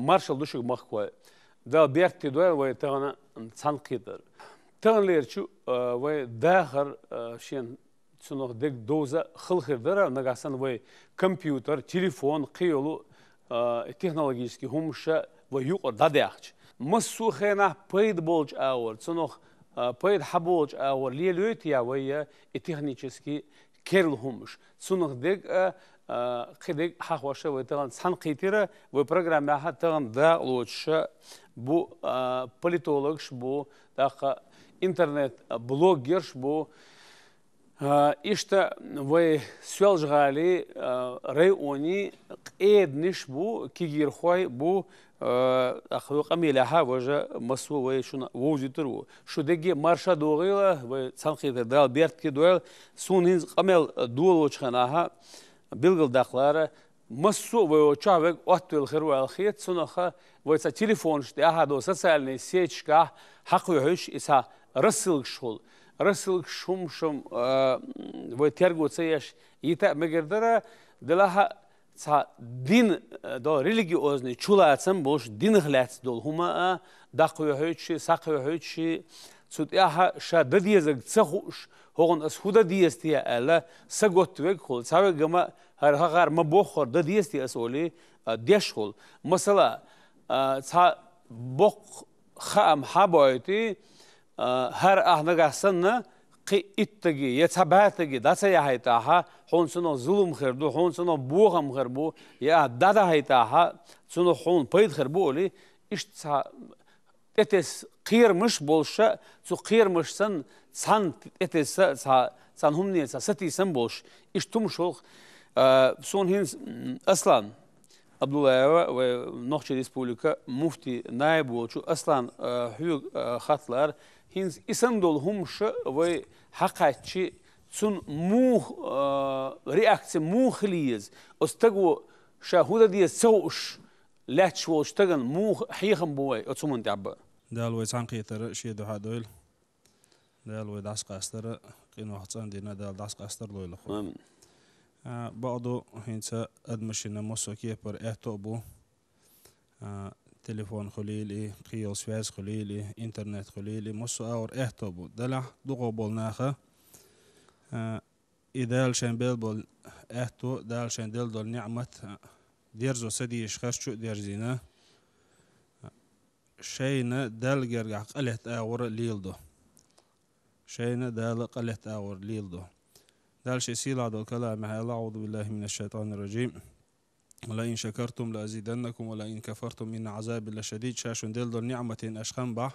مارشال دوشك مخوي دا بيرتي دوال وي تانا تسانقيدر تان ليرچو وي داخر شين سنو ديك دوزا خلخر درا نغاسان وي كمبيوتر تليفون قيولو технологически хумша وي يقر دادياخ مسو خينا بيد بولج اور سنو بيد حبولج اور ليلوتيا وي технически كيرل همش سنو ديك خديك حخوشه ويتغن سانقيتيرا وبرنامج تغن دا لوتش بو بوليتولوجش بو داخ интернет блогерш бу ишта вай сюлжгали райони эдниш бу кигирхой бу ахло камилаха вожа масу вай шуна вожитуру шудеги марша догила вай санхита дал бертки дуэл сунин камел дуолочханаха билгил дахлара مسو ويوچاوك اوتل خيرو الخيت سنخه ويسا تليفون شتي احد социальные сетька حقوش اسا رسل شوم ويترغو تسيش يتا مگردره دلها تا دين دو ريليجيوزني чулацам бош дин хлац дол хума дақуйхучи сақуйхучи сутяха шаддиезг цахуш هون أسهودا ديستي ألا سقط وجهول سوى جماعة هرهار ما بخور دا ديستي أسولي ديشول مثلا سا بخ خام حبايتي هر أحنا قصنا قي إتجي يتبعتجي دا سيهايتها هون سنو ظلم خردو هون سنو بوهم خربو يا دادا هايتها سنو هون بيد خربو لي إيش سا إتس قير مش بولشة سو قير مش سن سان إتس سان هم نيل ستي سن بولش إيش توم شوخ سون هنز أصلاً عبد الله ونخشى ريسبوليكا مفتي نائب وشو أصلاً هيو خطلار هنز إسم دول همش و حقيقي سون مو رياكسي مو خليز استجو شاهودة دي سوش لاتش واشتغل مو حيخم بوي أتصمون تعبّ دال ويسان قيتر شيء ده هادول دال ويدعس قاستر قينو حصان دينا دال دعس قاستر لويل خو بعضو هنسا أدمشنا مصو كيبر اهتوبو تليفون خليلي قيل سواز خليلي انترنت خليلي مصو اور اهتوبو دلع دغو بولناخه إدال شان بيل اهتو دال شان دل دول نعمت ديرزو سدي يشخرشو ديرزينا شينا دال جرجع قلت اور ليلدو شينا دال قلت اور ليلدو دال شي سيلا دو كلام الله أعوذ بالله من الشيطان الرجيم ولئن شكرتم لأزيدنكم ولئن كفرتم إن عذابي لشديد شاشون دل دول نعمة أشخم بح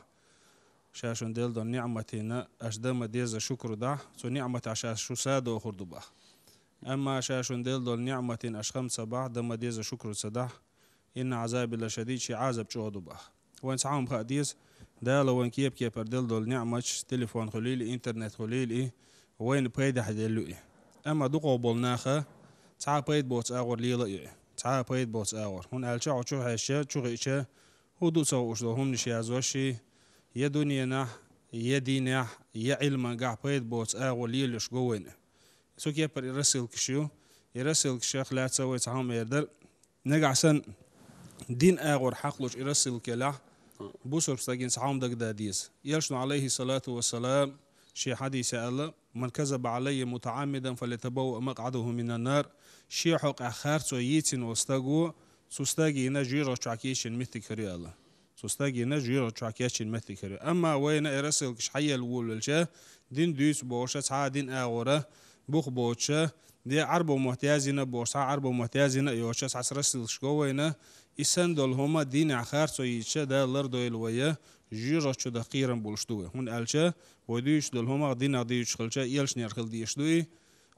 شاشون دل دول نعمة أشدم ديز شكر ده سو نعمة عشاش شو سادو خردو بح أما شاشون دل دول نعمة أشخم صباح دم ديز شكر صدح إن عذابي لشديد شي عذاب شودو بح وين سعام خاديز دال وين كيب دل دول نعمة تليفون خليلي انترنت خليلي وين بيد حدلوي أما دقوا بولناخه تعا بيد بوت أغور ليلا تعا بيد بوت أغور هون ألشة شو هالشة شو غيشة هدو سو أشلهم نشي أزوشي يا دنيا يا دينا يا علم قاع بيد بوت أغور ليلش جوين سو كيبر يرسل كشيو يرسل كشيخ لا تسوي تعام يردر نقع سن دين أغور حقلش يرسل كلا بوسر بستاجين سعام دق داديس يلشنا عليه الصلاة والسلام شي حديث الله من كذب علي متعمدا فليتبوأ مقعده من النار شي حق أخر سويتين واستجو سوستاجي نجيرو شاكيشن مثل كري الله سوستاجي نجيرو شاكيشن مثل كري أما وين يرسل كش حي الول الشة دين دوس بوشة سعى دين أغورة بوخ بوشة دي عربو محتاجين بوشة عربو محتاجين يوشة سعى رسل شكوينا إسندل هما دين أخر سويتش ده لردو الويا جيرو شو دقيقا بولشتوه هون ألشة وديش دل هما دين ديش خلشة يلش نير خل ديشتوي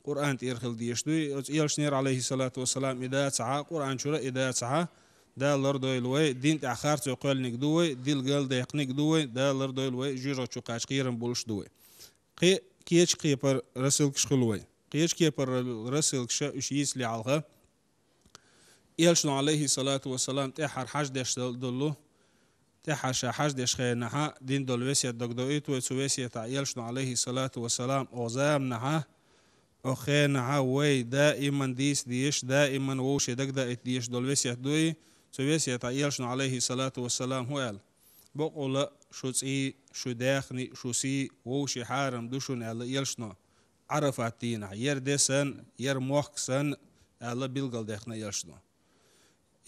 قرآن تير خل ديشتوي يلش نير عليه الصلاة والسلام إذا سعى قرآن شورا إذا سعى ده لردو الوي دين تأخر تقول نقدوه ديل قال ديق نقدوه ده لردو الوي جيرو شو قاشقيرا بولشتوه كيش كيبر رسل كشخلوي كيش كيبر رسل كشا إشيس لعالها يلش عليه الصلاة والسلام تحر حاج ديش دلو تحاشا حاج ديش خينها دين دول وسيا دقدويت وسويسيا تعيلشنا عليه الصلاة والسلام أوزام نها أخينها وي دائما ديش دائما ووش دقدا ديش دول وسيا دوي سويسيا يلشنا عليه الصلاة والسلام هو قال بقول شو تسي شو داخني شو سي وشي حارم دوشون قال يلشنا عرفاتينا يردسن يرموخسن الله بيلقل داخنا يلشنا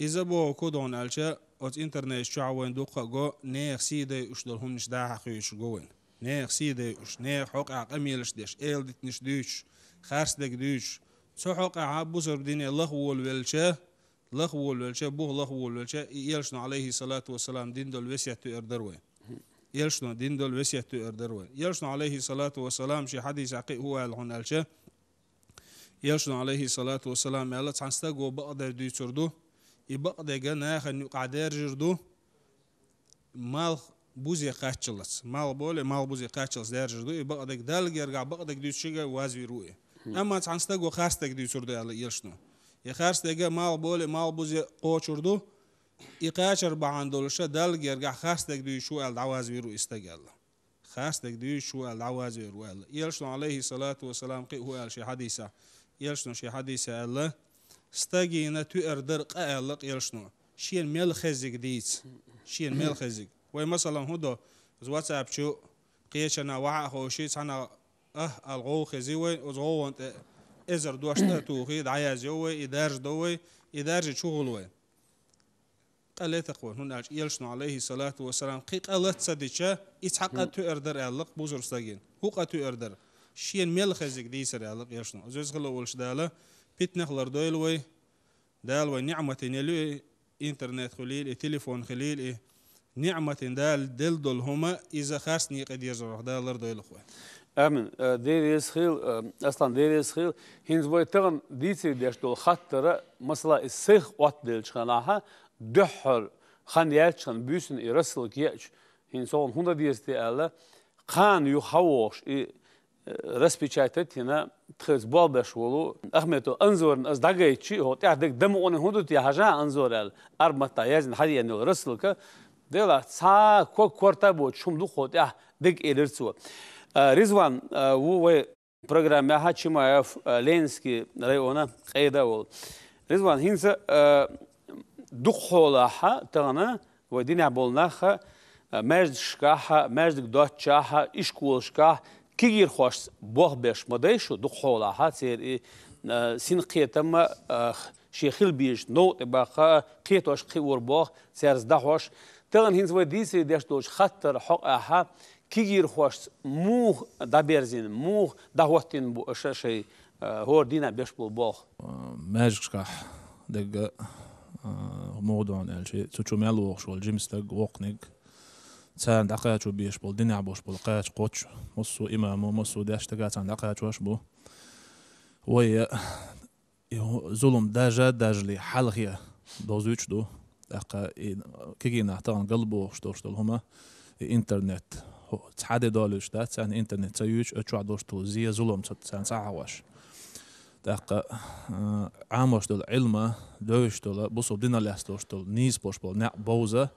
إذا بو كودون ألشا أت إنترنت شعوين دوقة جو نير سيدة أشدلهم نش داها خيش جوين نير سيدة أش نير حق عقميلش ديش إلدت نش دوش خارس دك دوش سو حق عبوزر بدين الله والولشة الله والولشة بوه الله والولشة يلشنا عليه الصلاة والسلام دين دول وسيا تقدروه يلشنا دين دول وسيا تقدروه يلشنا عليه الصلاة والسلام شي حديث عقي هو الهون ألشا يلشنا عليه الصلاة والسلام يالت عنستاقو بقدر دي تردو يبقى دجا ناخن قعدار جردو مال بوزي قاتشلس مال بولي مال بوزي قاتشلس دار جردو يبقى دج دال يرجع بقى دج دي شيء وازوي روي اما تعنستغو خاستك دي سردو على يلشنو يخارس دجا مال بولي مال بوزي قوچردو يقاشر بعندولش دال يرجع خاستك دي شو العوازوي رو استقال خاستك دي شو العوازوي رو يلشنو عليه الصلاة والسلام قي هو شي حديثه يلشنو شي حديثه الله استاجينا تقدر قالق يلشنو شين ميل خزق ديت شين ميل خزق وي مثلا هدو واتساب شو قيشنا وعا هو شي انا الغو خزيوي ازغو انت ازر دوشتا توخي عايز يوي ادارج دوي ادارج شغلوي قال تقول هنا يلشنو عليه الصلاه والسلام قالت صديقه يتحقق تقدر قالق بوزر استاجين هو تقدر شين ميل خزق ديسر قالق يلشنو زوز خلو ولش داله بيتنخلر دويلوي دالوي نعمة نلوي إنترنت خليل تليفون خليل نعمة دال دل دول هما إذا خاصني قد يزرع دالر دويل خوي أمن دير يسخيل أصلا دير يسخيل هنز بوي تغن ديتي ديش دول خطر مثلا السيخ وات ديل شخناها دحر خان يالشخن بيسن يرسل كيالش هنز هون هندا ديستي ألا قان يخوش распечатать на тхыз болбеш волу ахмету анзорн аз дагайчи хот ядек дем он худут я хажа анзорал армата язн хади янул расылка дела са корта бо чумду хот я дек элерцу Ризван вы программа Хачимаев Ленинский района қайда ол Ризван хинса духолаха тагана ودينا болнаха мәждшкаха мәждик дочаха ишкулшка كير خوش بوه بيش مدايشو دخولا هاتير سين قيتم شيخيل بيش نو تبقى قيتوش قيور بوه سيرز دهوش تغن هنز وديسي ديش دوش خطر حقها كير خوش موه دابيرزين موه دهوتين بو شي هور دينا بيش بوه ماجكح دق موضوع الشيء تشو مالو شو الجيمستك وقنق سان دقاتو بيش بول دنيا بوش بول قاش قوتش مصو إمامو مصو داش تقات سان دقاتو واش بو ويا ظلم داجلي حلقية دوزوش دو دقا كيجينا تان قلبو شتوش دول هما إنترنت تحدي دولش دا سان إنترنت سيوش أتشوع دوش دول زي ظلم سان ساعواش دقا عاموش دول علمه دوش دول بوصو دينا لاستوش دول نيز بوش بول نع بوزة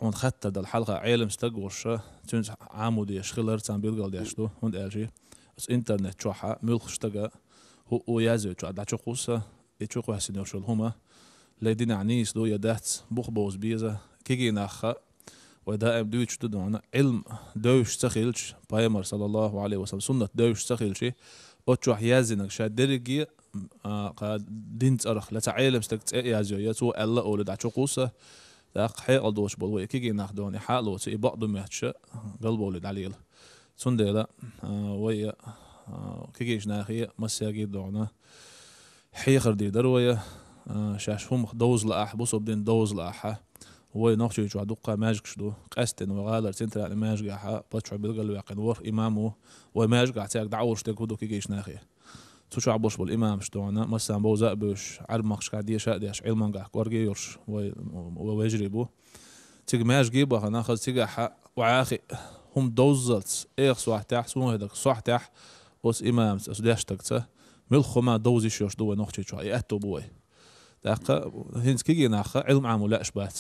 هون خطة دل حلقة عالم استقورشة تونس عامودي يشخلر تان بيلقال ديشتو هون ألجي بس إنترنت شوحة ملخ اشتقى هو يازو شو عداتشو قوسة يتشوقو حسين يوشل هما ليدين عنيس دو يدات بوخ بوز بيزة كيجي ناخا ودائم دوش تدونا علم دوش تخيلش بايمر صلى الله عليه وسلم سنة دوش تخيلشي أتشوح يازينك شاد درجي دين تأرخ لتعالم استقت يازو يتو ألا أولد عداتشو قوسة داق حيق دوش بول كيجي ناخدوني حالو تي بعض ماتش قلبو ولد عليل سندلا ويا كيجيش ناخي مساجي دونا حيخر دي درويا شاشهم دوز لاح بوصو بدين دوز لاح وي نوخشي جو دقه ماجكش دو قستن وغالر سنتر ماجقا باتشو بالقل واقن ور امامو وماجقا تاك دعور شتكودو كيجيش ناخي تشو عبوش بالامام شتونا مسا بوزا بوش عرمخش قاعد يشاديش علمان قا قورغيورش ويجربو تيج ماجقي بقى ناخذ تيجا وعاخي هم دوزلت ايغ صح تاع سمو هذاك صح تاع بس امام اسداش تكته ملخو ما دوزي شوش دو نوختي شو ياتو بوي داق هنس كيجي ناخ علم عام ولا اشبات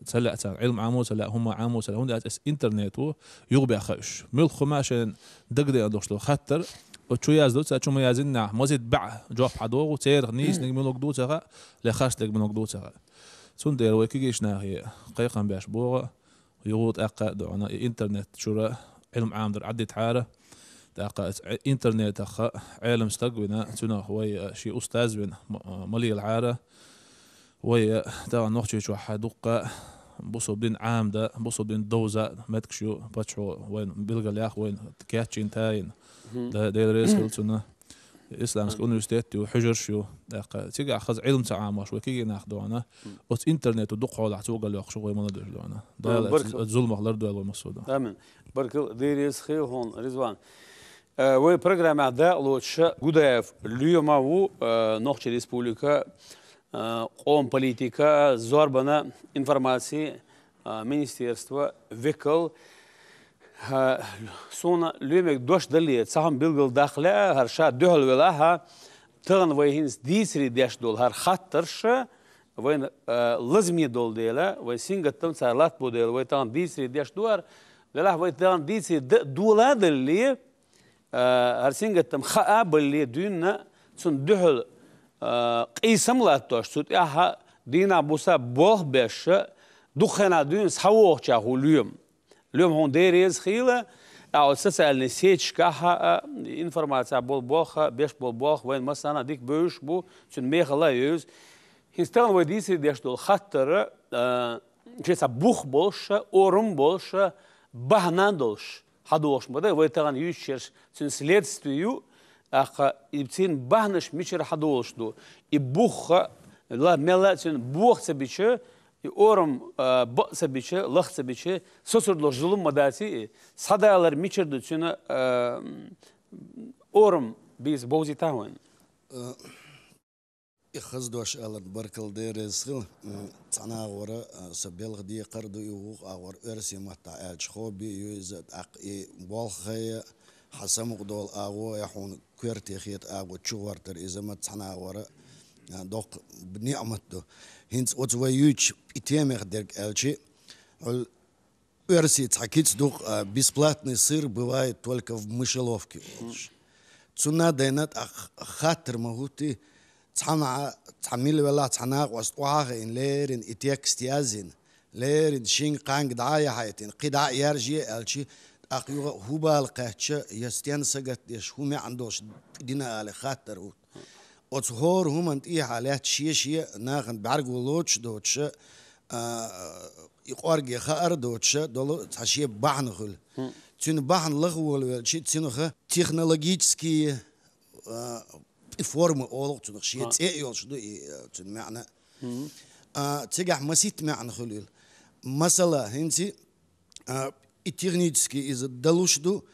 تسلا علم عام ولا هم عام ولا هون اس انترنت يغبي خش ملخو ما عشان دقدي ادوش خطر وشو يازدو تشو ما يازنا مزيد باع جواب حدو وتير نيس نجملوك دو تاع لا خاص نجملوك دو تاع سندير ويكيش ناهي قيقا باش بوغا يغوط أقا دعنا إنترنت شورا علم عامدر عدت حارة تاقا إنترنت أخا علم استقبنا تنا هو شي أستاذ بنا ملي العارة وي تا نوختي شو حدوقا بوصو بدين عامدة بوصو بدين دوزة متكشو باتشو وين بلغا لياخ وين تكاتشين تاين دا ريس هلتنا إسلامسك أونيفرسيتي وحجر شو داقا تيجي أخذ علم تعامل شو كي ناخدو أنا وت إنترنت ودق على عتوقع اللي أخشوا وين منادر له أنا ده الظلم أخلر ده والمسؤول آمين بركل ديريس خير هون رضوان وي برنامج ده لوتش جوداف اليوم هو نوختي ريسبوليكا قوم политика زوربنا информации министерства векл سونا ليمك دوش دلية صاحب بيلقل داخله هرشا دهل ولاها تغن ويهنس ديسري داش دول هر خطرش وين لازم يدول ديلا ويسينغ تم سالات بوديل ويتان ديسري داش دوار ولا ويتان ديسري دولا دلية هر سينغ تم خاب اللي دينا سون دهل قيسم لا توشت اها دينا بوسا بوه بش دخنا دين سحوق تشاهو اليوم هون ديريز خيله او سسال نسيتش كها انفورماتيا بول بوخ بيش بول بوخ وين مثلا ديك بوش بو تن ميغلا يوز هنستان وديسي ديش دول خطر جيسا بوخ بولش اورم بولش بهناندولش حدوش بده ويتان يوشيرش تن следствию أخ يبتين بهنش ميشر حدوش دو يبوخ لا ملاتين بوخ سبيشه يورم بق سبيشه لخ سبيشه سوسر دو ظلم مداتي صدايلر ميشر دو تشنا اورم بيز بوزي تاون يخزدوش ألن بركل ديرسخل تنا ورا سبيل دي قردو يوخ اور ارسي متا اج خوبي يوزد اق بولخي حسم قدول اغو يحون كويرتي خيت اغو تشورتر اذا ما تنا ورا دوق بنعمته هنت وتويوش اتيمخ дерг элчи ارسي تحكيت دوق бесплатный сыр бывает только в мышеловке цуна дайнат خاطر مهوتي تعمل ولا تعناق واسطواغ إن ليرن إتيك استيازين ليرن شين قانق دعايا حياتين قدع يرجي ألشي أقيوغ هوبال قهتش يستيان سقط يش هو ما عندوش دينا على خاطر وتصهور هم انت إيه حالات شيء ناخن بعرقو لوتش دوتش يقارجي خار دوتش دولو تحشي بحن خل تين بحن لغول شيء تينه تكنولوجيسكي формы олог тунах шиет эйол шуду тун мa'на тигах масит мa'на хулил масала хинти технически из далушду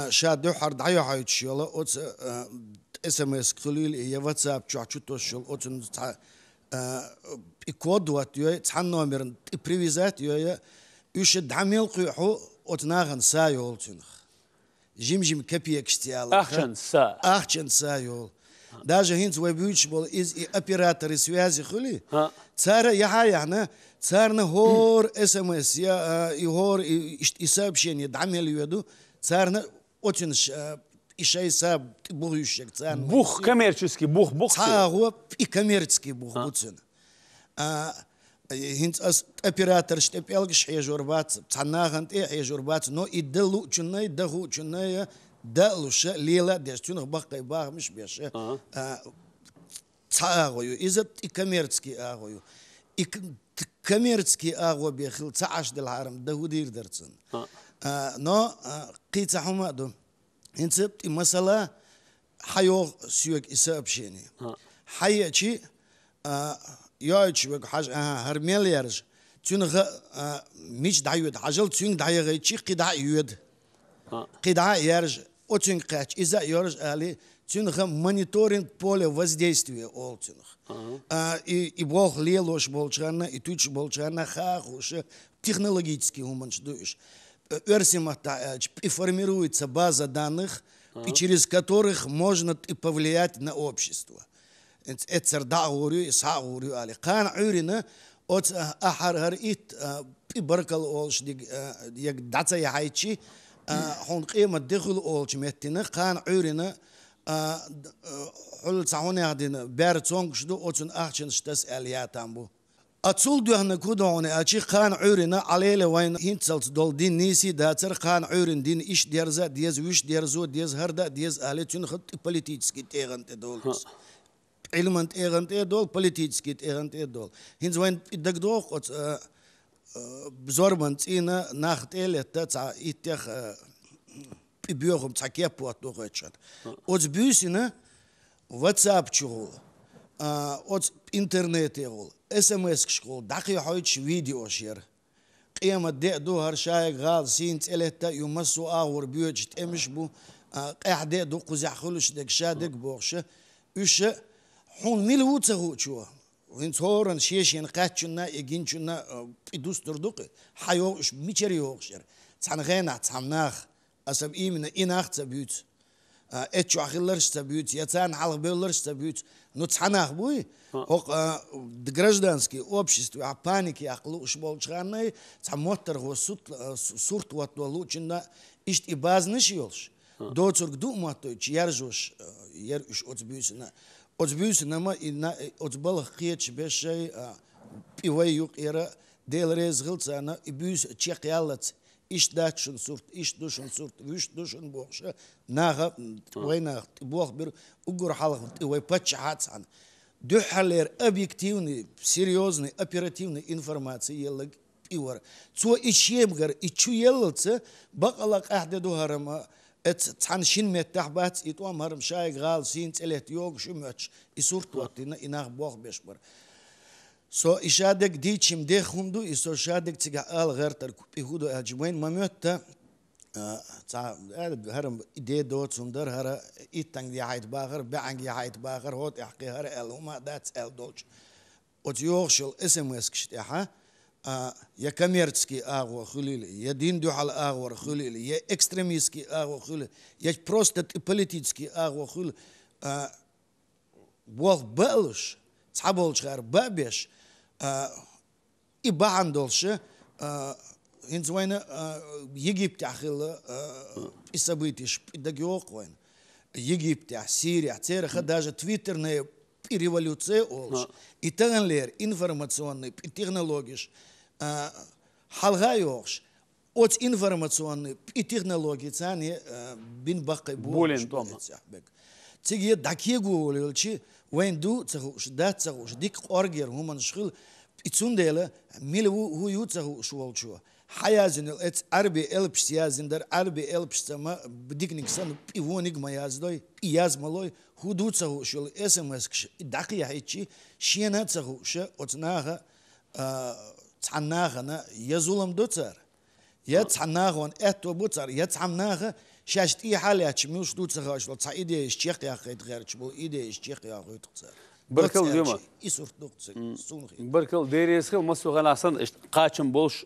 шаду хар даю хайт шола от смс хулил и whatsapp чучто шол от и код вот ё цан номер и привязать ё үш дамел куйху от наган сайол тунах жим копеек штиала ахчен сайол даже хинц вебюч был из и операторы связи хули цара яхаяна царна хор смс я и хор и сообщение дамел веду царна очень и шайса бугющик царна бух коммерческий бух цару и коммерческий бух буцин хинц оператор штепелгш хежурбат цанаган и хежурбат но и делу чунай даху чунай دالوش ليلة دستونه بقى يباع مش بيش تاغويو إذا إكميرتسكي أغويو إكميرتسكي أغو بيخل تعاش دالعالم ده ودير درتن نو قيت حمادو إنت مسألة حيو سيوك إسابشيني حياتي يايتشوك حاج هرميل يرج تونه مش دعيود عجل تون دعيغيتشي قدع يود قدع يرج очень кач из-за ёрж али тюнха мониторинг поля воздействия ол тюнх и бог лелош болчана и туч болчана хахуш технологически уманч душ версимата и формируется база данных и через которых можно и повлиять на общество это даурю и саурю али кан урина от ахар харит и баркал олш диг даца яйчи هون قيمة دخل أولش متنا قان عورنا حل تعوني هادين بارتونج شدو أوتن أخشن شتس ألياتامبو أتصل دهنا كودعوني أشي خان عورنا عليه وين هنتسلت دول دين نيسي داتر خان عورن دين إيش ديرزا ديز ويش ديرزو ديز هردا ديز أهلي تنخد بوليتيكسكي تيغنت دول علمنت إيغنت دول بوليتيكسكي تيغنت دول هنز وين إدك دوق بزوربنت إنا ناخت إلي تتع إتخ بيوخم تحكي بوات دوغتشات أوز بيوسنا واتساب شغل أوز إنترنت يقول SMS شغل دقيقة حويتش فيديو شير قيمة دو هر شايق غال سينت إليتا يمسو آور بيوج تأمش بو قاعد دو قزع خلوش دك شادك بوغشة وش حون ميلو تغو شو وين صورن شيشين قاتشنا يجينشنا بدوس تردق حيوش ميشريو شر تعنغينا تعناخ أسب إيمنا إناخ تبيوت اتشو أخيلرش تبيوت يتان حلق بيولرش تبيوت نو تعناخ بوي гражданские общества, а паники, а луч болчаны, самотер го сурт вот лучина ишт и базныш ёлш. Доцург думатой, чьяржуш, яруш отбюсна ма и на отбал хиеч бешей пивай юк era делрез гылцана и бюс чек яллац ишт дачун сурт, ишт душун сурт, виш душун бохша, нага война бог бир угур халах и пач хатсан. Духалер объективный, серьезный, оперативный информации еллаг пивар. Цо ичемгар ичуеллца бакалак ахде духарама эт цаншин меттахбат итуам харам шайг гал синц элет йог шумач и суртуатина инах бог бешбар. So ishadek dichim dechundu iso shadek tsiga al ghertar kupihudo ajwain mametta هرم إيدي دوت سندر هرا إتنج يعيد باخر بعند يعيد باخر هوت يحكي هرا الهما داتس دوتش وتيوغشل SMS كشتيحة يا كاميرتسكي أغو خليلي يا دين دوحل أغو خليلي يا إكستريميسكي أغو خليلي يا بروستات بوليتيكسكي أغو خليلي بوغ بالش تصحبولش غير بابيش إباعندولش هنز وين يجيب أخيل إسابيتش بدقيق وين يجيب سوريا تير خداجة تويتر نه ريفولوция олш итаганлер информационный технологиш халга йош от информационный и технологии цани бин бакай болен дома тиге дакиегу олчи вен ду цахуш да цахуш дик оргер хуман шхил ицунделе милу ху юцаху шволчу حيازن الات عربي البش يازندر عربي البش سما بديك نكسن ايونيك ما يازدوي ياز مالوي هدوتسو شول SMS كش دقيقه هيجي شيناتسو ش اتناها تعناها يزولم دوتر يتعناها اتو بوتر يتعناها شاشت اي حاله تشميوش دوتسو شول تايدي شيخ يا خيت غير تشبو ايدي شيخ يا خيت بركل اليوم بركل ديريس خل مسوغان اصلا قاچم بولش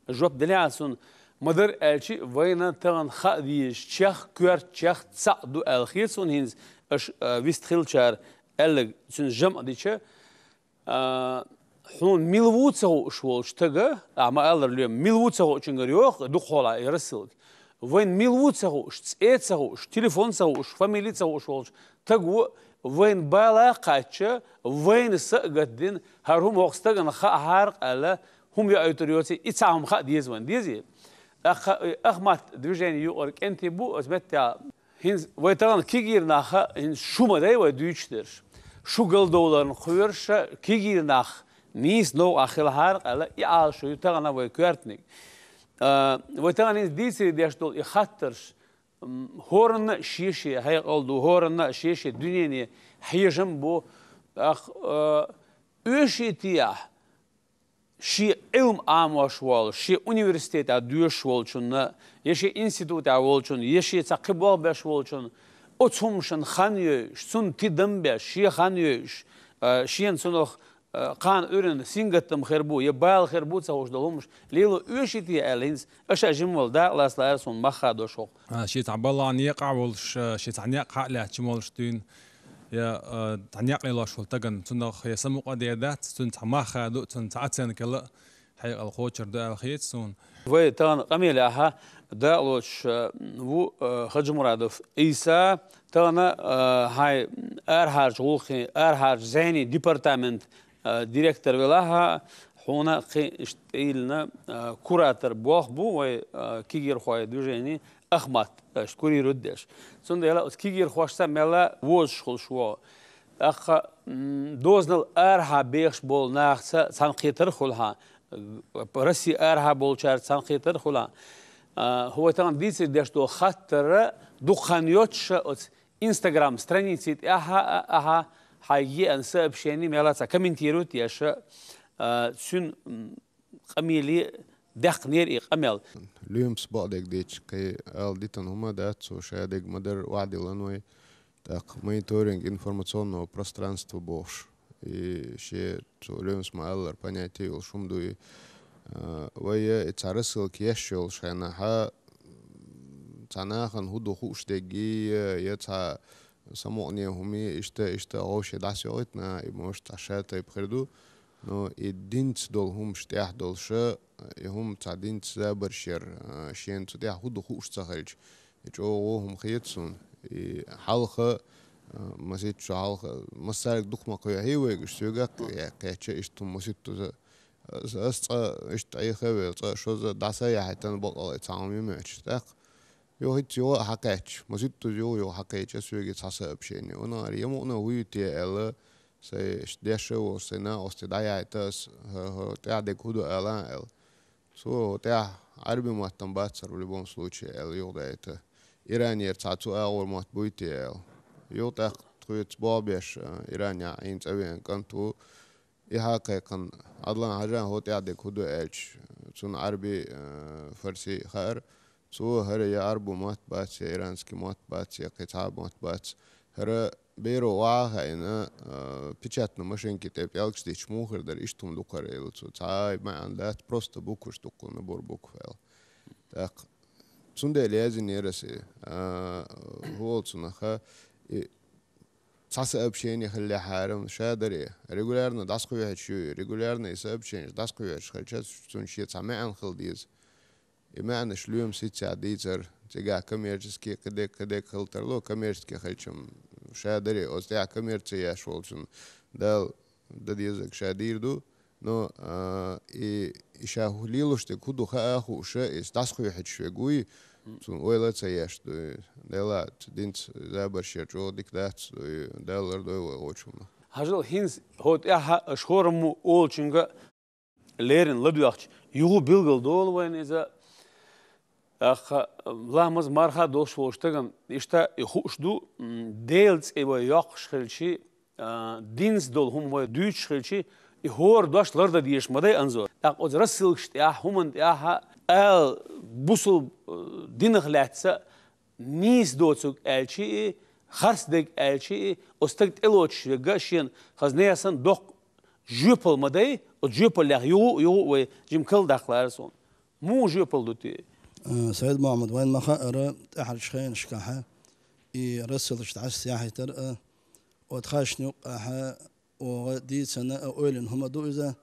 جواب دلياسون مدر الشي وين تغن خديش تشخ كور تشخ تصدو الخيسون هينز اش ويست خيلشار ال سن جم ديچه حون ميلووتسو شولش تغا اما الر اليوم ميلووتسو چنگر يوق دو خولا يرسل وين ميلووتسو اتسو تليفونسو فاميليتسو شولش تغو وين بالا قاتشة وين سقدين هرهم وقستغن خارق على هم يأتريوتي إتساهم خا ديز وين ديزي أخمات دوجين يورك أنت بو أثبت هنز ويتران كيجير ناخا هنز شو مداي ودويشتر شو قل دولار خيرش كيجير ناخ نيس نو آخر هارق على يعال شو يتران ويكورتني ويتران هنز ديسي ديشتول يخطرش هورن شيشي هاي قالدو هورن شيشي دنيا حيجم بو أشيتيا شي علم عام وشوال شي universitet دوش والشون يشي institut والشون يشي تقبل بشوالشون أتومشن خانيوش سون تدم بش شي خانيوش شين سونخ قان أورن سينغتم خربو يبال خربو تسوش دلهمش ليلو أشيتي ألينز أش أجمل دا لاس لارسون مخادو شوق شي تعبالله عن يقع والش شي تعنيق حقله تشمولش تين يا تعنيق لاش ولتجن تنخ يسمو قديدات تن تمخادو تن تعتن كلا حي الخوتشر دا الخيت سون وي تان قميلها دالوش و خجمرادف إيسا تانا هاي أرهاج غوخي أرهاج زيني ديبارتامنت ديريكتور ولاها حونا قيلنا كوراتر بوخ بو و كيجير خوي دوجيني أخمات شكوري ردش سند يلا كيجير خوش سملا ووز شغل شو أخ دوزنل أرها بيخش بول ناخس سانقيتر خلها رسي أرها بول شار سانقيتر خلها هو تمام ديس دشتو خطر دخانيوتش إنستغرام страницы أها حاجي أنسب شيني ملاتا كمنتيروت ياش سن قميلي دق نير إقامل اليوم صباح ديك ديتش كي ديتن هما دات سو شادق مدر وعدي لانوي так мониторинг информационного пространства бош и ще цолюмс мааллар понятие ул шумдуи вая ицарысыл кешшол шайнаха цанахан худу хуштеги яца самония хуми иште оше дасиотна и может ашата и приду но и динц дол хум штях дол ше и хум цадинц забершер шен цудя худу хуштсахарич и чо хум хиетсун и халха مسيت شو حال مسالك دخمة قوية هي ويجش سوقك يا كاتش إشتم مسيتو أست إشت أي خبر شو ذا داسية حتى نبغى تعامل ماشي تاك يو هيت يو حكاتش مسيتو يو حكاتش سوقي تحسب بشيني ونا ريمو أنا ويتي ألا سي إشتداش وسنا أستدعي تاس تعدك هدو ألا أل سو تاع عربي ما تنبأتر ولا بوم سلوتشي أل يودا إتا إيرانير تعتو أول ما تبويتي أل يوتاق تخيط بابيش إيرانيا إنت أبين كنتو إيهاكي كان أدلان هجان هو تعدك هدو إلش سون عربي فرسي خير سو هري يا عربو مات باتس يا إيرانسكي مات باتس يا كتاب مات باتس هري بيرو واها إنا بيشاتنا ماشين كتاب يالكش ديش موخر در إشتم دوكار إلتو تاي ما عندات بروستا بوكوش دوكو نبور بوك فيل تاق سون دي لازم يرسي هو تسونخا تحسب شيء يخلي حارم شادري ريجولارنا داسقو واحد شو ريجولارنا يسبب شيء داسقو واحد خلشات شون شيء تعمل عن خلديز يمعنى شلوم سيت ساعديتر تجا كميرجسكي كده خلتر لو كميرجسكي خلشم شادري أستيع كميرجسي يا شولشون ده ديزك شادير دو نو إيشاه ليلوش تكودو خاخو شيء داسقو واحد شو يقوي Toen oorlog zei je, dat dient zabershir jo dikdat dollar do ochuma. Hajal hins hot ja schormu olchinga leren laduyach yugu bilgel dol wen is a lamaz marha doshvoshtagan ishta xushdu deels eva yoq shilchi dins dol hum va düç shilchi I hor doshlarda diyeshmaday anzo. Aq ozra silgst ja humand ja el busul dinaglatsa nis dotsuk elchi harsdeg elchi ostagt elochga shen khazneyasan doq jupolmaday o jupollar yu ve jimkal daqlar son. Mu jupolduti. سيد محمد وين ما خير أحد شخين شكاحة يرسل اشتعش سياحي ترى وتخاش نوقعها ودي سنة أولين هم دو إذا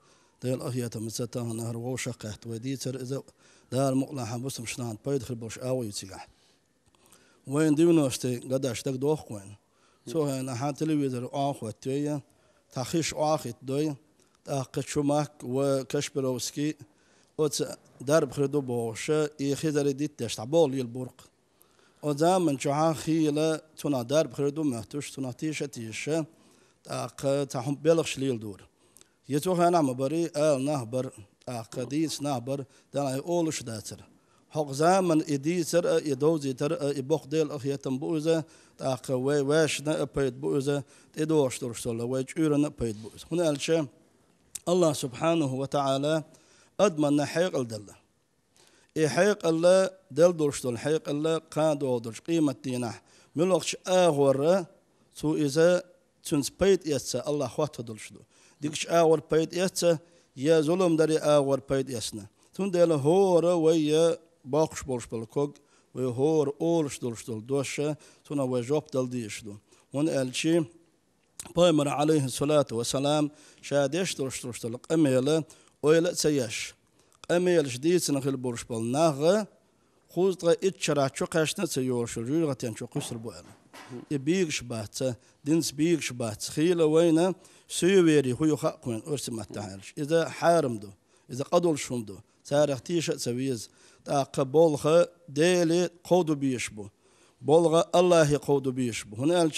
ديال أخيات مستها نهر وشقحت ودي تر إذا دار مقلع بس مشنان بيدخل بوش أوي يتسيح وين ديونو اشتي قد اشتك دوخ وين سو هنا حان تلفزيون آخو تيجي تخيش آخت دوي تأخذ شماك وكشبروسكي وت درب خردو بوش يخيزر ديت تشتعبول يلبرق وزامن شو خيلة تنا درب خردو مهتوش تنا تيش تحم بلغش ليل دور يتوه أنا مبري نهبر ديس نهبر دلعي أولش داتر حق زامن إديسر يدوزي تر يبوخ ديل أخيتم بوزة واشنا بيت بوزة تدوش ترسل ويجورنا بيت بوزة هنا الشيء الله سبحانه وتعالى أدمن حيق الدلة حيق الله دل درشتل حيق الله قادو درش قيمة دينه ملوخش آغور سو إذا تنس بيت يسا الله خوات دلشدو ديكش آغور بيت يسا يا ظلم داري آغور بيت يسنا تون دل هور ويا باقش بولش بالكوغ ويا هور أولش دلشدل دوشة تون ويجوب دل ديشدو ون ألشي بايمر عليه الصلاة والسلام شاديش دلشدل قميلة ويلا سياش أميل جديد سنخل بورش بالناغ خوزت إتشرع شو قاشنا سيور شو ريغتين شو قصر بوال يبيكش بات دينس بيكش بات خيلة وين سيويري هو يخاقون أرسم التعالش إذا حارم دو إذا قدول شوم دو تاريخ تيشة سويز تاق بولغ ديلي قودو بيشبو بولغ الله يقودو بيشبو هنا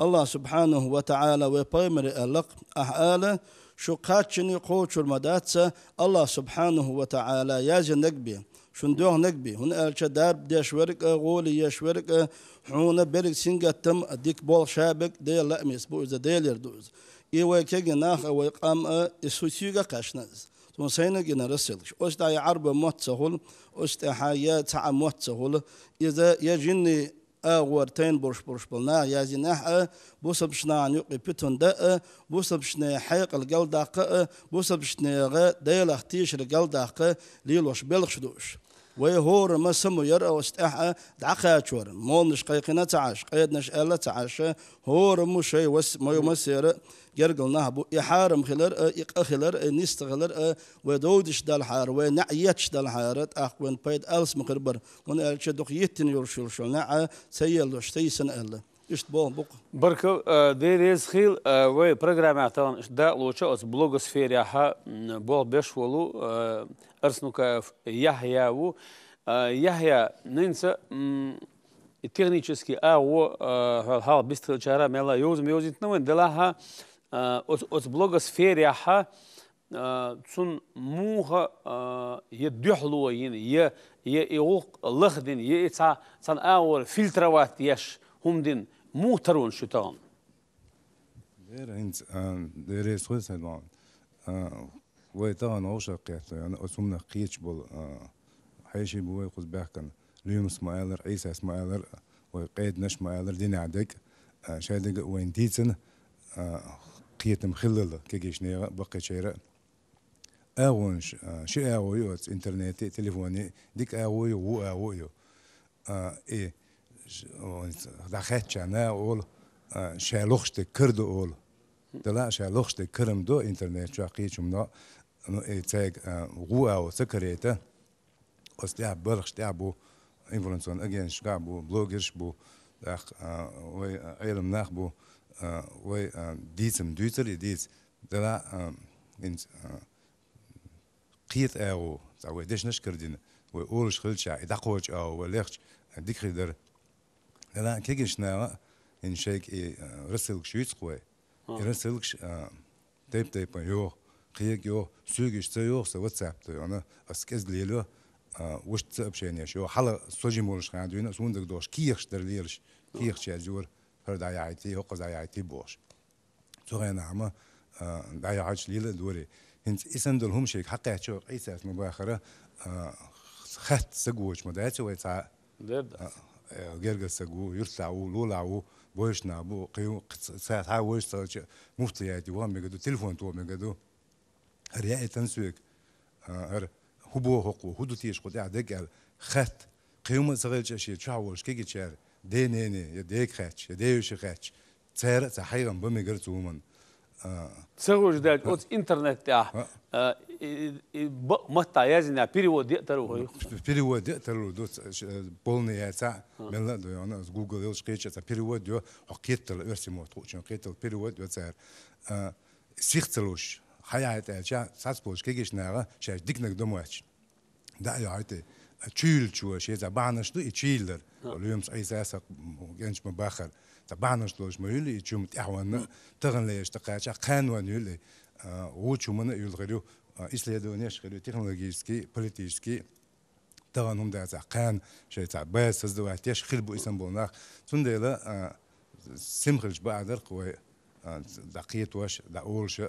الله سبحانه وتعالى وبيمر ألق أحالة شو قاتشني قوتش المداتسة الله سبحانه وتعالى يازي نقبي شندوه نقبي هنا دارب دي شورك غولي يشورك حونا برك سينجا تم ديك بول شابك دي لا ميسبو إذا ديل يردوز إيوه كيجي ناخ ويقام إسوسيوغا قاشناز تونسينا جينا رسلش أستا يعرب موت سهول أستا حياة تاع موت سهول إذا يجيني أغورتين برش بلنا يازي ناح بوسب شنا نيقي بيتون دا بوسب شنا حيق القل داق بوسب شنا غا ديل اختيش القل داق ليلوش بلغش دوش ويهور ما سمو يرى واستحى دعقا شور مول نش قيقنا تعاش قيد نش ألا تعاش هور مو شيء وس ما يمسير يرجل نهبو يحارم خلر يقخلر نستغلر ودودش دال حار ونعيتش دال حارت أخوان بيد ألس مقربر ونالش دقيتن يرشل نع سيلوش تيسن ألا إشت بول بق بركو ديريز خيل وي برنامج عطان دا لوشا اس بلوغوسفيريا ها بول بيشولو ارسنوكا يحيى يحيى ننسى технически хал бистро чара мела юзит новен делаха от блогосферия ха цун муха يدحلوين يوق لخدين يتع صن اول فلتروات يش هم دين مو ترون شتان der is goed zijn man ويتان اوشقيت يعني اسمنا قيتش بول حيشي بوي قز بحكن اليوم اسماعيلر عيسى اسماعيلر وقيد نش مايلر دين عندك شادق وين تيتن قيت مخلل كيجيش نيغا بقي شيرا اونش شي اويوت انترنت تليفوني ديك اويو و اويو اي داخت انا اول شالوخت كرد اول دلا شالوخت كرم دو انترنت شاقيچمنا انه اي تاج و او سكريته استعب برخ تعبو influencer again شكابو بلوجرش بو داخ وي علم ناخبو وي ديتم دوتر ديت دلا انت قيت او تاع ديش نشكردين وي اولش خلشا دقوج او وليخش ديك خيدر دلا كيجشنا ان شيك رسلك شويت قوي رسلك تيب يو قيك يو سوغش تيو واتساب انا اسكز ليلو وش بشيني شو حلا سوجي مولش عندنا سوندك دوش كيخش درليرش كيخش يزور فرد عياتي وقز عياتي بوش سوغينا عما عياتش ليلة دوري هنت اسم دولهم شيك حقا شو عيساس مباخرة خت سقوش مداتي ويتع جرجل سقو يرتعو لولعو بوش نابو قيو ساعة هاي وش صارش مفتياتي وهم مقدو تلفون تو مقدو رياء تنسويك هو حقوق هدو تيش قد عدك خط قيمة صغيرة شيء شاولش كي جتشار دينيني يديك خاتش يديوش خاتش تسير تحيرم بمجرد زومن تسوي جدال أوت إنترنت تاع مقطع يازنا بيريود يقدروا بيريود يقدروا دوت بولني يا تاع من لا دو أنا جوجل يلش قيتش تاع بيريود دو حكيت الأرسمات توشون قيت البيريود وتسير سيختلوش حياة أشياء ساسبوش كيجيش نارا شاش ديكنك دمواتش دا يعطي تشيل شو شيء زبانش دو يشيلر اليوم أي ساسق جنش مباخر زبانش دوش ما يلي يشوم تحوان تغن ليش تقاش قانون يلي وشو من يلغيو إسلاميش غير تكنولوجيسكي بوليتيسكي تغن هم ده قان شيء بس هذا يش خلبو إسلامبولنا تندلا سمخلش بعدر قوي دقيت واش داولش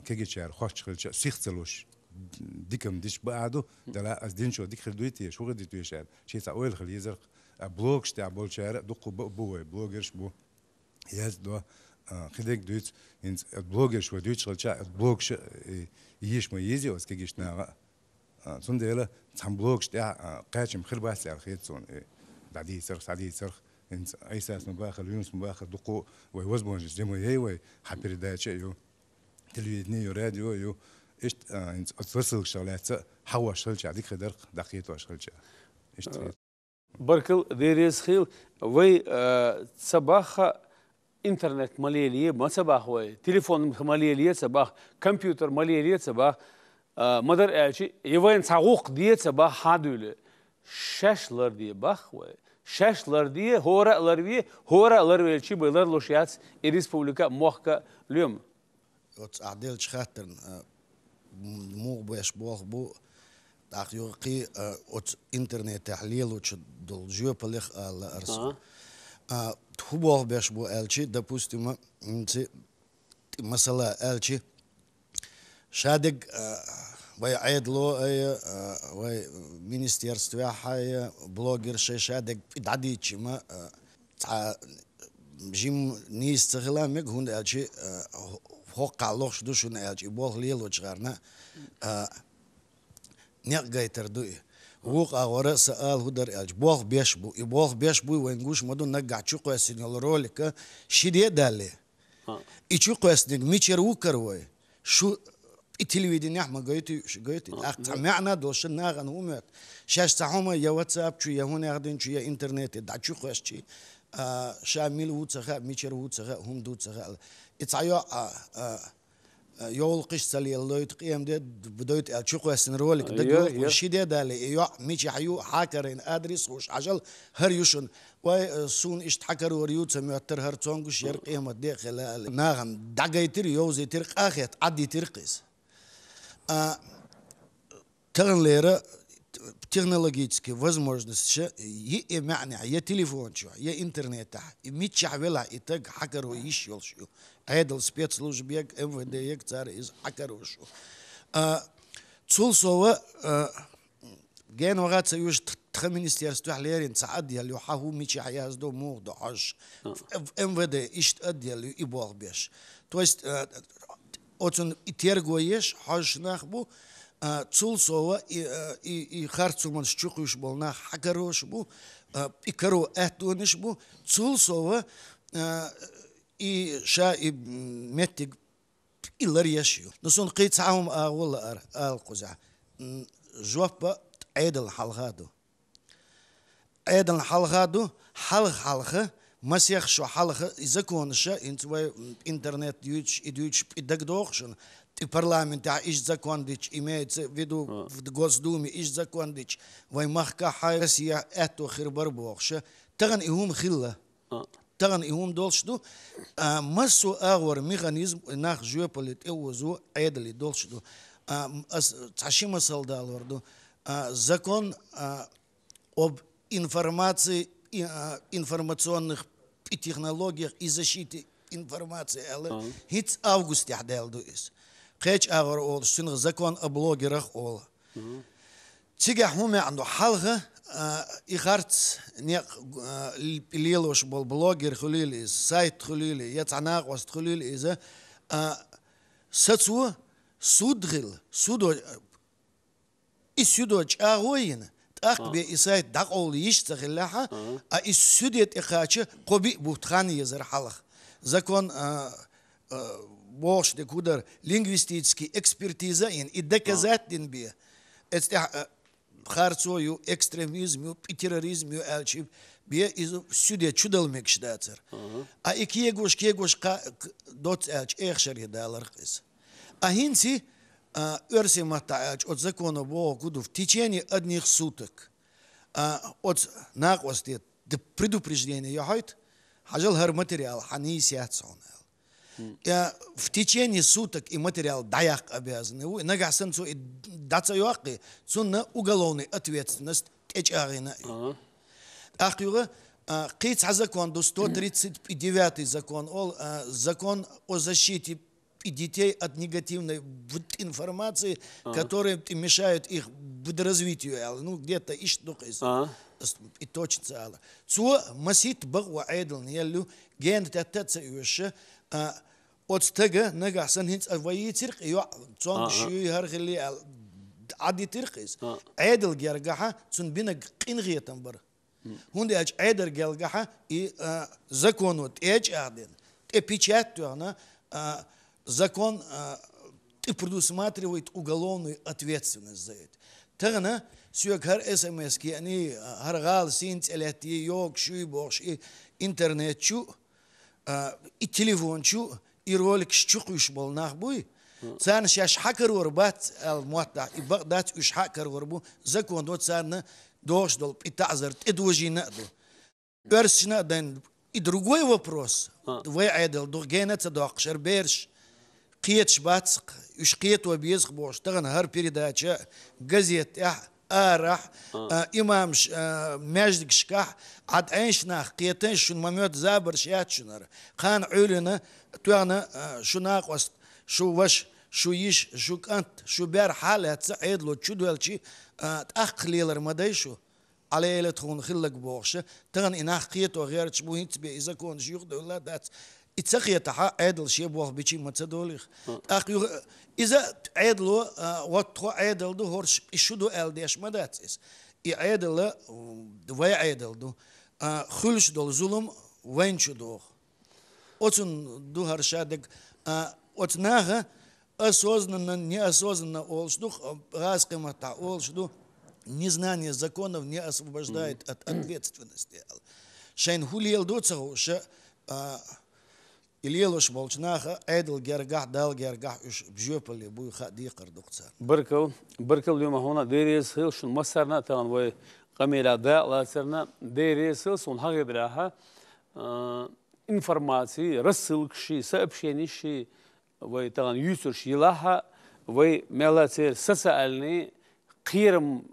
كيجي شهر خوش خلش سيختلوش ديكم ديش بعده دلا از دين شو ديك خلدويتي شو غدي توي شهر شيء تاول خليزر بلوكش تاع بول شهر دقو بو بلوجرش بو ياز دو خديك دويت ان بلوجرش ودويت خلش بلوكش يش ما يزي واس كيجيش نا سندلا تام بلوكش تاع قاچم خرباس على خيتون دادي سرخ سادي سرخ ان ايساس مباخر يونس مباخر دقو ويوزبون جيمو هي وي حبير داچ يو تلفزيوني وراديو يو إيش أنت أتصل شغلات حوا شغلة عديك خدر دقيقة وشغلة إيش بركل ديريز خيل وي صباح انترنت ماليليه ما صباح وي تليفون ماليليه صباح كمبيوتر ماليليه صباح مدر الشي يوين ساقوق دي صباح هادول شاشلر دي باخ وي شاشلر دي هورا لربي هورا لربي بيلر لوشيات الريسبوبليكا موخكا اليوم عديل شخاطر مو باش بوخ بو تاخيوقي اوت انترنت تحليل وش دول جيوبوليخ على ارسو تخبوه باش بو الشي допустим انت مثلا الشي شادق وي عيدلو اي وي министерство حي بلوجر شي شادق دعديتش ما جيم نيس تغلامك هون الشي هوقع لوش دوشون الشي بوخ ليلو تشغرنا نقايتر دوي وقع ورا سأل هدر الج بوخ بيشبو يبوخ بيشبو وينقوش مدو نقع تشوقو اسين الرولك شديه دالي يشوقو اسنق ميشر وكروي شو التلفزيون يحما قايتي شو قايتي معنا دوش الناغن همت شاش تاعهم يا واتساب شو يا هون ياخدين شو يا انترنت دا تشوقو اسشي شامل وتسخا ميشر وتسخا هم دو تسخا اتعيا يول قش سالي الله يتقيم ده بداية أشوفه السنرولك ده وشيء ده اللي ميشي حيو حاكرين أدرس وش عجل هر يشون وسون إشتحكر وريوت سميتر هر تونغش يرقيم الداخل ناغم دعيتر يوزي ترق آخر عدي ترقيس تغن ليرة технологически возможности и мعني يا تليفون شو يا انترنت ميتش عبلا يتق حكروا يشيل شو عدل спецслужбек МВД يكتر из حكروا شو تول سوا جان وقت سيوش министерство حليرين سعد يلي وحهو ميتش عياز دو مو دو عش МВД إشت أدي يلي يبغى بيش то есть أتون يترجويش حاج نخبو تول سوا и харцуман щукуш болна хакарош бу и каро этуниш бу тул сова и ша и метиг илар яшيو نسون قيتعهم اول القزع جواب عيد الحلقادو عيد الحلقادو حلقه مسيخ شو حلقه اذا كونش انت интернет يدوش يدقدوخشن парламент иш закондич имеется в виду в Госдуме иш закондич ваймахка хай Россия это хирбарбохша таган ихум хилла таган ихум долшду массу агвар механизм нах жёполит эвозу айдали долшду ташима салдалварду закон об информации информационных и технологиях и защите информации хит августе хдалду is قيش أغر أول سنغ زكون أبلوجرخ أول تيجي هم عنده حلقة إخرت نيق ليلوش بالبلوجر خليل سايت خليل يتعناق وست خليل إذا ستسو سودغل سودو إسودو جاوين تأقبي إسايت دقول يشتغل لها إسوديت إخاتش قبي بوتخاني يزر حلق زكون Бош декудер лингвистический экспертиза и доказательный бе. Это харцою экстремизм и терроризм алчи бе из сюда чудал мекшдатер. А и кегош дот алч эхшер едалар кис. А хинси örsi матач от закона Бога в течение одних суток от наглости до предупреждения яхайт хажал хар материал ханисиатсон. В течение суток и материал даяк обязаны. Нагасан цу и даться юаки цу на уголовную ответственность течарина. Ахюга киц закон до 139 закон закон о защите детей от негативной информации, которые мешают их развитию. Ну где-то ищут и точится. Цу масит багу айдл нелю ген таттаца юша от стага нагасан хинц аваитирк يو цон شيء هرخلي عادي ترقيس عادل جرجحة цон بينك قنغية تنبر هون ده عادل جرجحة زكونوت عادل эпичату она закон предусматривает уголовную ответственность за это. تغنى سوق هر SMS كي يعني هر غال سينت الاتي يوك شو بوش انترنت شو التليفون شو يرولك شقوش بول ناخبوي سان شاش حكر وربات الموتع يبقدات وش حكر وربو زكون دوت سان دوش дол итазер идужи надо персна ден и другой вопрос вы айдел дугенец доқшер берш قيتش باتسق وش قيت وبيزق بوش تغن هر передача газет ارح امامش ماجدك شكاح عاد عيشنا قيتن شون مميت زابر شيات شنر قان علنا تونا شو ناقص شو وش شو يش شو كانت شو بير حالة تسعيد لو تشو دولشي تأقليلر مدايشو على تخون خلق بوخشة تغن إناخ قيتو غير تشبوهين تبي إذا كون شيوخ دولا دات اتسقيت عادل شي بوخ بيشي متدوليخ إذا عادلو وقتو عادل دو هورش إشودو ألديش مداتس عادل وي عادل دو خلش دول ظلم وين شو دوخ أتون دو هرشادك أتناها осознанно, неосознанно олшдух, раскомата олшду, незнание законов не освобождает от ответственности. Шейн хулиел доцаху, ше илелуш болчнаха, эдл гергах, дал гергах, уж бжёпали, буй хадикар духца. بركل اليوم هنا ديريس هيلشون مسرنا تان وي قميلا دا لاسرنا ديريس هيلشون حاجة براها информации, рассылкши, сообщенищи, вы там юсурш елаха, вы мелацер социальный қирым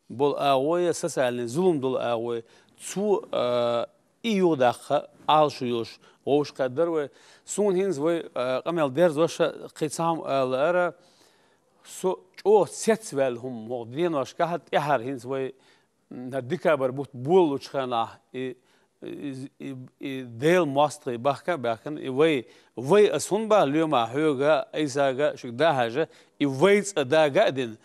бол ауы, социальный зулум бол ауы, цу июдаха алшуюш, оуш кадр вы, сун хинз вы камел дерзоша қицам алара, со о сетвел хум модин вашкахат яхар хинз вы на декабрь бут бол учхана и ديل ماستري باكن وي اسونبا ليوما هوغا ايزاغا شو داهاجا ويت دا قادن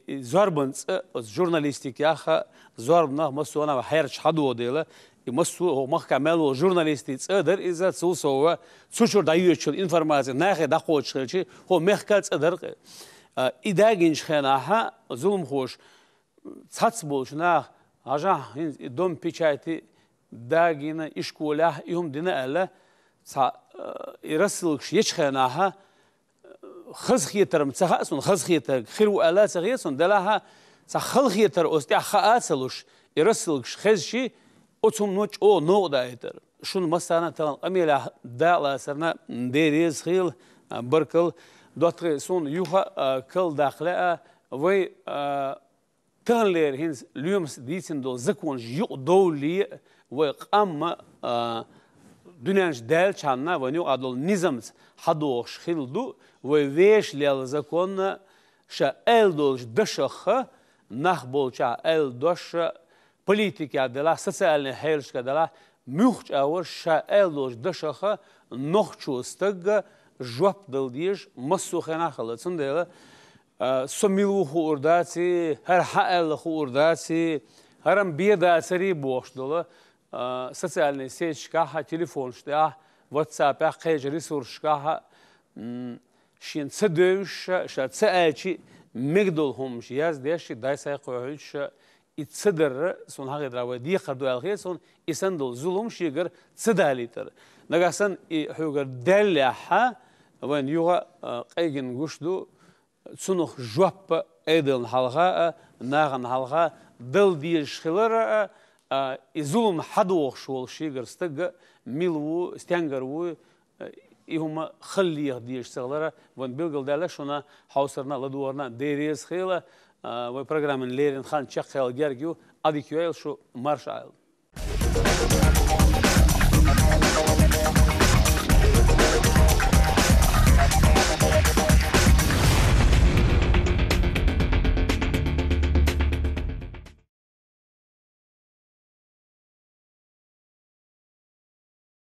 زوربنس جورناليستيك ياخا زوربنا مسونا حيرش حدو ديلا مسو هو محكمه جورناليستي تصدر اذا سوسو سوشور دايوچل انفورماسيون ناخه داخوچلچي هو محكات صدر اداغينش خناها ظلم خوش цац болшна ажа дом печати داگینا اشکوله یوم دینه اله تا ایرسلکش یچخناها خزخیترم تخاصون خزخیتر خیرو اله تغیصون دلها تا خلخیتر استی خاصلوش ایرسلکش خزشی اتوم نوچ او نو دایتر شون مثلا تلان امیلا دالا سرنا دیریز خیل برکل دوتر سون یوها کل داخله وی تغلیر هنز لیومس دیسن دو زکون جو دولی وقام دنياش دال شاننا ونيو عدل نظامس حدوش خلدو وويش ليال زكون شا الدولش دشخ نخبولشا الدوش политика дела социальная хелшка дела мюхч аур شا الدولش دشخ نخچو стыг жоп дылдиш مسوخنا خلصن دلا سميلو خورداتي هر حال خورداتي هرم بيدا سري بوش دلا социальные сети шкаха, телефон шта, WhatsApp, قيج ريسورس шкаха, شين صدوش شا تسألشي مقدولهم شياز ديش دايسا يقولش يتصدر سون هاي دراوي دي خردو الخير سون يسندل ظلم شيغر تصداليتر نغاسن يحوغر دلها وين يوغا قيجن غشدو سونخ جواب ايدل حلقه ناغن حلقه دل ديش خلر изулум حدوخ شول شيغر استق ميلو استنغرو يهما خليه ديش سغلره وان بيلغل دالا شونا حوسرنا لدورنا ديريز خيله و برنامج ليرن خان تشخيل جرجو اديكيل شو مارشال